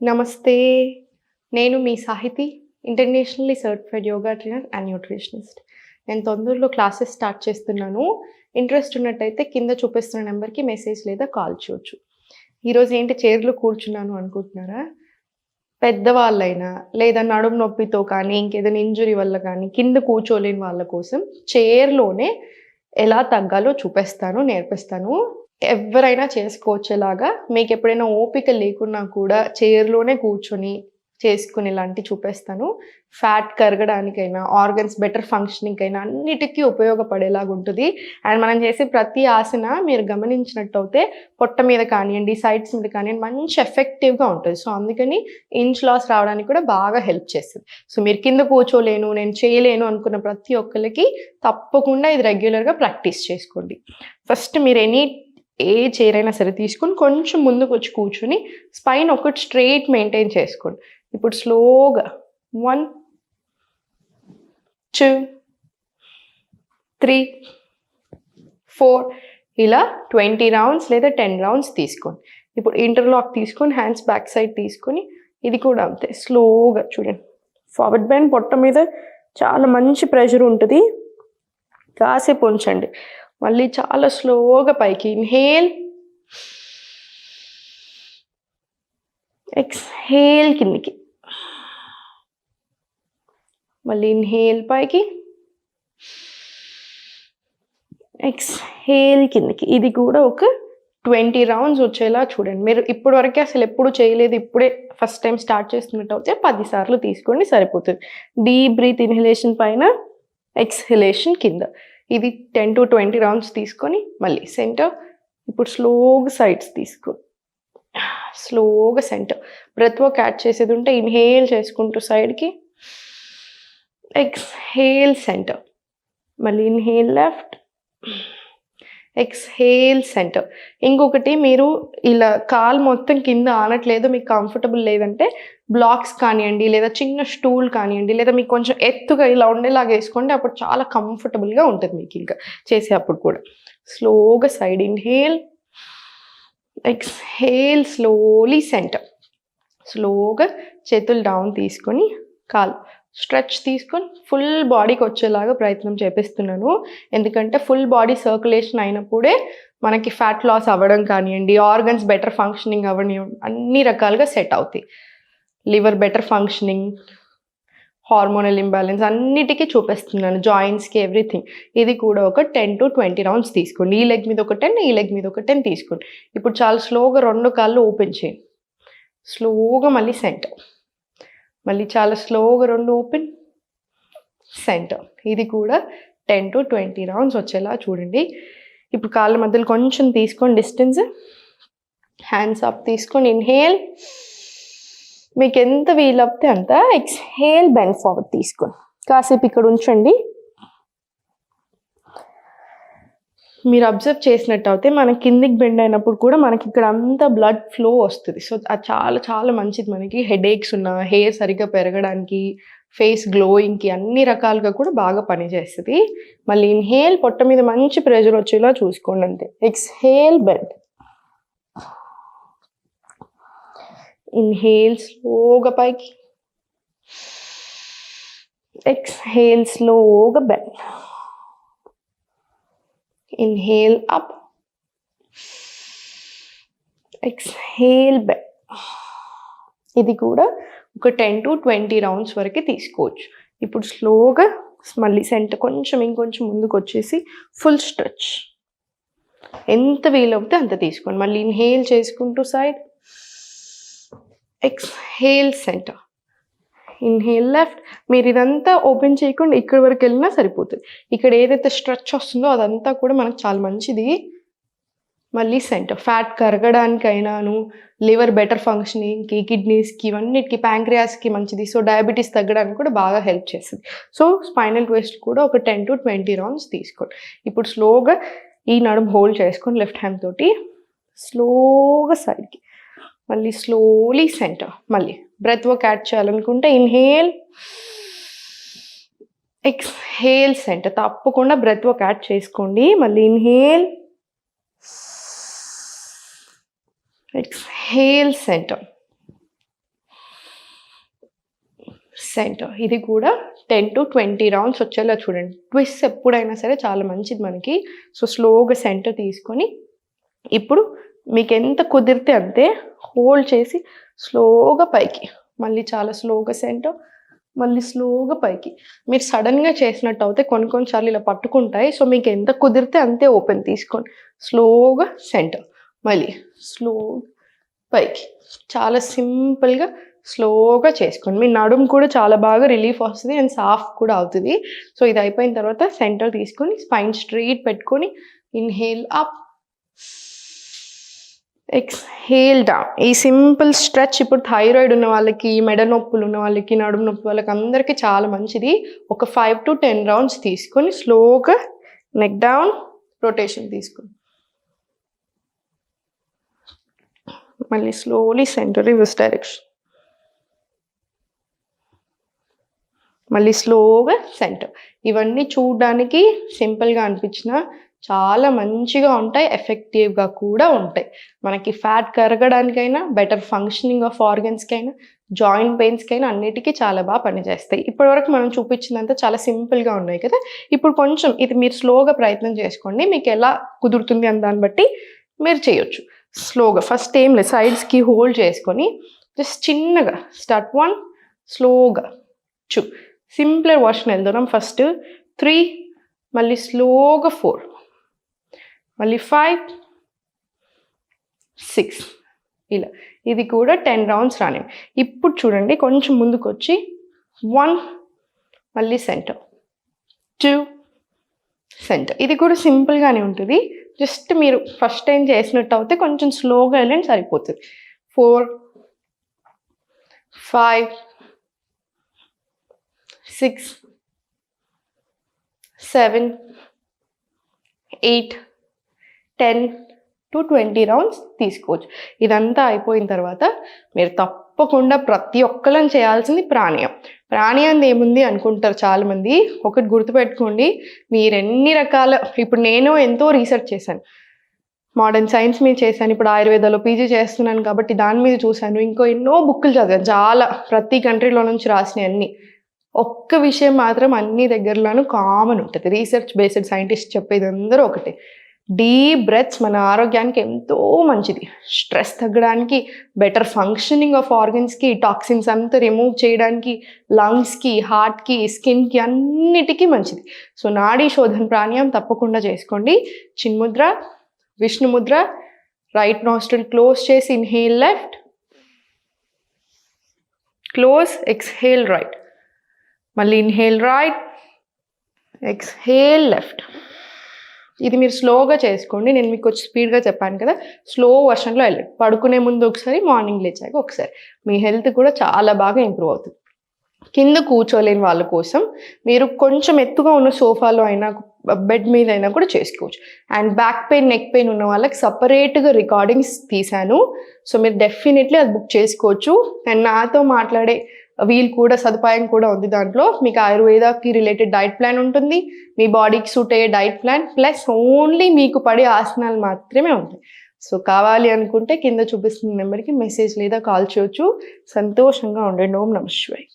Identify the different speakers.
Speaker 1: నమస్తే. నేను మీ Sahiti, internationally certified yoga trainer and nutritionist. నేను తొందరలో క్లాసెస్ స్టార్ట్ చేస్తున్నాను. ఇంట్రెస్ట్ ఉన్నట్టయితే కింద చూపిస్తున్న నెంబర్‌కి మెసేజ్ లేదా కాల్ చేయొచ్చు. ఈరోజు ఏంటి చైర్‌లో కూర్చున్నాను అనుకుంటున్నారా? పెద్దవాళ్ళైనా లేదా నడుము నొప్పితో కానీ, ఇంకేదైనా ఇంజ్యూరీ వల్ల కానీ కింద కూర్చోలేని వాళ్ళ కోసం చైర్‌లోనే ఎలా తగ్గాలో నేర్పిస్తాను. ఎవ్వరైనా చేసుకోవచ్చేలాగా మీకెప్పుడైనా ఓపిక లేకున్నా కూడా చైర్‌లోనే కూర్చొని చేసుకునేలాంటివి చూపిస్తాను. ఫ్యాట్ కరగడానికైనా, ఆర్గన్స్ బెటర్ ఫంక్షనింగ్‌కైనా అన్నిటికీ ఉపయోగపడేలాగుంటది. అండ్ మనం చేసే ప్రతి ఆసన మీరు గమనించినట్టయితే పొట్ట మీద కానియండి, సైడ్స్ మీద కానియండి మంచి ఎఫెక్టివ్‌గా ఉంటది. సో, అందుకని ఇంచ్ లాస్ రావడానికి కూడా బాగా హెల్ప్ చేస్తది. సో, మీరు కింద కూర్చోలేను, నేను చేయలేను అనుకున్న ప్రతి ఒక్కళ్ళకి తప్పకుండా ఇది రెగ్యులర్‌గా ప్రాక్టీస్ చేసుకోండి. ఫస్ట్ మీరు ఏ చైర్ అయినా సరే తీసుకొని కొంచెం ముందుకొచ్చి కూర్చొని స్పైన్ ఒకటి స్ట్రెయిట్ మెయింటైన్ చేసుకోండి. ఇప్పుడు స్లోగా 1, 2, 3, 4 ఇలా 20 రౌండ్స్ లేదా 10 రౌండ్స్ తీసుకోండి. ఇప్పుడు ఇంటర్లాక్ తీసుకొని హ్యాండ్స్ బ్యాక్ సైడ్ తీసుకొని ఇది కూడా అంతే స్లోగా చూడండి. ఫార్వర్డ్ బెండ్ పొట్ట మీద చాలా మంచి ప్రెషర్ ఉంటుంది. కాసేపు ఉంచండి. మళ్ళీ చాలా స్లోగా పైకి ఇన్హేల్, ఎక్స్‌హేల్ కిందికి, మళ్ళీ ఇన్హేల్ పైకి, ఎక్స్‌హేల్ కిందికి. ఇది కూడా ఒక 20 రౌండ్స్ వచ్చేలా చూడండి. మీరు ఇప్పటి వరకే అసలు ఎప్పుడు చేయలేదు, ఇప్పుడే ఫస్ట్ టైం స్టార్ట్ చేస్తున్నట్టు అయితే 10 సార్లు తీసుకోండి సరిపోతుంది. డీప్ బ్రీత్ ఇన్హలేషన్ పైన, ఎక్స్‌హలేషన్ కింద. ఇది 10 to 20 రౌండ్స్ తీసుకొని మళ్ళీ సెంటర్. ఇప్పుడు స్లోగా సైడ్స్ తీసుకో, స్లోగా సెంటర్. బ్రెత్ వర్క్ యాడ్ చేసేది ఉంటే ఇన్హేల్ చేసుకుంటూ సైడ్కి, ఎక్స్‌హేల్ సెంటర్, మళ్ళీ ఇన్హేల్ లెఫ్ట్, ఎక్స్‌హేల్ సెంటర్. ఇంకొకటి మీరు ఇలా కాలు మొత్తం కింద ఆనట్లేదు, మీకు కంఫర్టబుల్ లేదంటే బ్లాక్స్ కానివ్వండి లేదా చిన్న స్టూల్ కానివ్వండి లేదా మీకు కొంచెం ఎత్తుగా ఇలా ఉండేలాగా వేసుకోండి. అప్పుడు చాలా కంఫర్టబుల్గా ఉంటుంది మీకు ఇంకా చేసేటప్పుడు కూడా. స్లోగా side inhale, exhale slowly centre. స్లోగా చేతులు డౌన్ తీసుకొని కాలు స్ట్రెచ్ తీసుకొని ఫుల్ బాడీకి వచ్చేలాగా ప్రయత్నం చేపిస్తున్నాను. ఎందుకంటే ఫుల్ బాడీ సర్క్యులేషన్ అయినప్పుడే మనకి ఫ్యాట్ లాస్ అవ్వడం కానివ్వండి, ఆర్గన్స్ బెటర్ ఫంక్షనింగ్ అవ్వని అన్ని రకాలుగా సెట్ అవుతాయి. Liver better functioning, hormonal imbalance అన్నిటికీ చూపిస్తున్నాను, జాయింట్స్కి ఎవ్రీథింగ్. ఇది కూడా ఒక 10 to 20 రౌండ్స్ తీసుకోండి. ఈ లెగ్ మీద ఒక 10, ఈ లెగ్ మీద ఒక 10 తీసుకోండి. ఇప్పుడు చాలా స్లోగా 2 కాళ్ళు ఓపెన్ చేయండి. స్లోగా మళ్ళీ సెంటర్, మళ్ళీ చాలా స్లోగా 2 ఓపెన్, సెంటర్. ఇది కూడా 10 to 20 రౌండ్స్ వచ్చేలా చూడండి. ఇప్పుడు కాళ్ళ మధ్యలో కొంచెం తీసుకోండి డిస్టెన్స్. హ్యాండ్స్ అప్ తీసుకొని ఇన్హేల్, మీకు ఎంత వీలవుతే అంత. ఎక్స్‌హేల్ బెండ్ ఫార్వర్డ్ తీసుకోండి. కాసేపు ఇక్కడ ఉంచండి. మీరు అబ్జర్వ్ చేసినట్టయితే మన కిందికి బెండ్ అయినప్పుడు కూడా మనకి ఇక్కడ అంతా బ్లడ్ ఫ్లో వస్తుంది. సో అది చాలా చాలా మంచిది మనకి. హెడేక్స్ ఉన్న, హెయిర్ సరిగ్గా పెరగడానికి, ఫేస్ గ్లోయింగ్కి అన్ని రకాలుగా కూడా బాగా పనిచేస్తుంది. మళ్ళీ ఇన్హేల్, పొట్ట మీద మంచి ప్రెషర్ వచ్చేలా చూసుకోండి అంతే. ఎక్స్‌హేల్ బెండ్, ఇన్హేల్ స్లోగా పైకి, ఎక్స్‌హేల్ స్లోగా bend, inhale up, exhale bend. ఇది కూడా ఒక 10 to 20 రౌండ్స్ వరకు తీసుకోవచ్చు. ఇప్పుడు స్లోగా మళ్ళీ సెంటర్ కొంచెం ఇంకొంచెం ముందుకు వచ్చేసి ఫుల్ స్ట్రెచ్. ఎంత వీలవుతే అంత తీసుకోండి. మళ్ళీ ఇన్హేల్ చేసుకుంటూ side, exhale centre, inhale left. మీరు ఇదంతా ఓపెన్ చేయకుండా ఇక్కడి వరకు వెళ్ళినా సరిపోతుంది. ఇక్కడ ఏదైతే స్ట్రెచ్ వస్తుందో అదంతా కూడా మనకు చాలా మంచిది. మళ్ళీ సెంటర్. ఫ్యాట్ కరగడానికైనాను, లివర్ బెటర్ ఫంక్షనింగ్కి, కిడ్నీస్కి, ఇవన్నిటికి, ప్యాంక్రియాస్కి మంచిది. సో డయాబెటీస్ తగ్గడానికి కూడా బాగా హెల్ప్ చేస్తుంది. సో స్పైనల్ ట్విస్ట్ కూడా ఒక 10 to 20 రౌండ్స్ తీసుకోండి. ఇప్పుడు స్లోగా ఈ నడుము హోల్డ్ చేసుకొని లెఫ్ట్ హ్యాండ్ తోటి స్లోగా సైడ్కి, మళ్ళీ స్లోలీ సెంటర్. మళ్ళీ బ్రెత్ వర్క్ యాడ్ చేయాలనుకుంటే ఇన్హేల్, ఎక్స్‌హేల్ సెంటర్. తప్పకుండా బ్రెత్ వర్క్ యాడ్ చేసుకోండి. మళ్ళీ ఇన్హేల్, ఎక్స్‌హేల్ సెంటర్, సెంటర్. ఇది కూడా 10 to 20 రౌండ్స్ వచ్చేలా చూడండి. ట్విస్ట్ ఎప్పుడైనా సరే చాలా మంచిది మనకి. సో స్లోగా సెంటర్ తీసుకొని ఇప్పుడు మీకు ఎంత కుదిరితే అంతే హోల్డ్ చేసి స్లోగా పైకి, మళ్ళీ చాలా స్లోగా సెంటర్, మళ్ళీ స్లోగా పైకి. మీరు సడన్గా చేసినట్టు అయితే కొన్నిసార్లు ఇలా పట్టుకుంటాయి. సో మీకు ఎంత కుదిరితే అంతే ఓపెన్ తీసుకోండి. స్లోగా సెంటర్, మళ్ళీ స్లో పైకి. చాలా సింపుల్గా స్లోగా చేసుకోండి. మీ నడుము కూడా చాలా బాగా రిలీఫ్ వస్తుంది అండ్ సాఫ్ట్ కూడా అవుతుంది. సో ఇది అయిపోయిన తర్వాత సెంటర్ తీసుకొని స్పైన్ స్ట్రైట్ పెట్టుకొని ఇన్హేల్ అప్, ఎక్స్హేల్ డౌన్. ఈ సింపుల్ స్ట్రెచ్ ఇప్పుడు థైరాయిడ్ ఉన్న వాళ్ళకి, మెడ నొప్పులు ఉన్న వాళ్ళకి, నడుము నొప్పి వాళ్ళకి అందరికీ చాలా మంచిది. ఒక 5 to 10 రౌండ్స్ తీసుకొని స్లోగా నెక్ డౌన్, రొటేషన్ తీసుకొని మళ్ళీ స్లోలీ సెంటర్, రివర్స్ డైరెక్షన్, మళ్ళీ స్లోగా సెంటర్. ఇవన్నీ చూడడానికి సింపుల్గా అనిపించినా చాలా మంచిగా ఉంటాయి, ఎఫెక్టివ్గా కూడా ఉంటాయి. మనకి ఫ్యాట్ కరగడానికైనా, బెటర్ ఫంక్షనింగ్ ఆఫ్ ఆర్గన్స్కైనా, జాయింట్ పెయిన్స్కైనా అన్నిటికీ చాలా బాగా పనిచేస్తాయి. ఇప్పటివరకు మనం చూపించినంత చాలా సింపుల్గా ఉన్నాయి కదా. ఇప్పుడు కొంచెం ఇది మీరు స్లోగా ప్రయత్నం చేసుకోండి, మీకు ఎలా కుదురుతుంది అని దాన్ని బట్టి మీరు చేయొచ్చు. స్లోగా ఫస్ట్ ఏం లేదు, సైడ్స్కి హోల్డ్ చేసుకొని జస్ట్ చిన్నగా స్టార్ట్ 1, స్లోగా 2, సింపులర్ వర్షన్ వెళ్తున్నాం. ఫస్ట్ 3, మళ్ళీ స్లోగా 4, మళ్ళీ 5, 6, ఇలా. ఇది కూడా 10 రౌండ్స్ రాని. ఇప్పుడు చూడండి కొంచెం ముందుకు వచ్చి 1, మళ్ళీ సెంటర్, 2, సెంటర్. ఇది కూడా సింపుల్గానే ఉంటుంది. జస్ట్ మీరు ఫస్ట్ టైం చేసినట్టు అయితే కొంచెం స్లోగా వెళ్ళండి సరిపోతుంది. 4, 5, 6, 7, 8, 10 to 20 రౌండ్స్ తీసుకోవచ్చు. ఇదంతా అయిపోయిన తర్వాత మీరు తప్పకుండా ప్రతి ఒక్కళ్ళని చేయాల్సింది ప్రాణాయామం. ప్రాణాయామం ఏముంది అనుకుంటారు చాలామంది. ఒకటి గుర్తుపెట్టుకోండి, మీరు ఎన్ని రకాల, ఇప్పుడు నేను ఎంతో రీసెర్చ్ చేశాను, మోడర్న్ సైన్స్ మీద చేశాను, ఇప్పుడు ఆయుర్వేదాలో పీజీ చేస్తున్నాను కాబట్టి దాని మీద చూశాను, ఇంకో ఎన్నో బుక్కులు చదివాను, చాలా ప్రతి కంట్రీలో నుంచి రాసినవి అన్నీ. ఒక్క విషయం మాత్రం అన్ని దగ్గరలోనూ కామన్ ఉంటుంది, రీసెర్చ్ బేస్డ్ సైంటిస్ట్ చెప్పేది అందరూ ఒకటే, డీప్ బ్రెత్స్ మన ఆరోగ్యానికి ఎంతో మంచిది. స్ట్రెస్ తగ్గడానికి, బెటర్ ఫంక్షనింగ్ ఆఫ్ ఆర్గన్స్కి, టాక్సిన్స్ అంతా రిమూవ్ చేయడానికి, లంగ్స్కి, హార్ట్కి, స్కిన్కి అన్నిటికీ మంచిది. సో నాడీ శోధన ప్రాణాయామం తప్పకుండా చేసుకోండి. చిన్ముద్ర, విష్ణుముద్ర, రైట్ నాస్ట్రిల్ క్లోజ్ చేసి inhale left, close, exhale right, మళ్ళీ ఇన్హేల్ రైట్, ఎక్స్హేల్ లెఫ్ట్. ఇది మీరు స్లోగా చేసుకోండి. నేను మీకు కొంచెం స్పీడ్గా చెప్పాను కదా, స్లో వర్షన్లో వెళ్ళండి. పడుకునే ముందు ఒకసారి, మార్నింగ్ లేచాక ఒకసారి. మీ హెల్త్ కూడా చాలా బాగా ఇంప్రూవ్ అవుతుంది. కింద కూర్చోలేని వాళ్ళ కోసం మీరు కొంచెం ఎత్తుగా ఉన్న సోఫాలో అయినా, బెడ్ మీద అయినా కూడా చేసుకోవచ్చు. And back pain, neck pain ఉన్న వాళ్ళకి సపరేట్గా రికార్డింగ్స్ తీశాను. సో మీరు డెఫినెట్లీ అది బుక్ చేసుకోవచ్చు. అండ్ నాతో మాట్లాడే వీల్ కూడా, సదుపాయం కూడా ఉంది దాంట్లో. మీకు ఆయుర్వేదాకి రిలేటెడ్ డైట్ ప్లాన్ ఉంటుంది, మీ బాడీకి సూట్ అయ్యే డైట్ ప్లాన్, ప్లస్ ఓన్లీ మీకు పడే ఆసనాలు మాత్రమే ఉంటాయి. సో కావాలి అనుకుంటే కింద చూపిస్తున్న నెంబర్కి మెసేజ్ లేదా కాల్ చేయొచ్చు. సంతోషంగా ఉండండి. ఓం నమః శివాయ.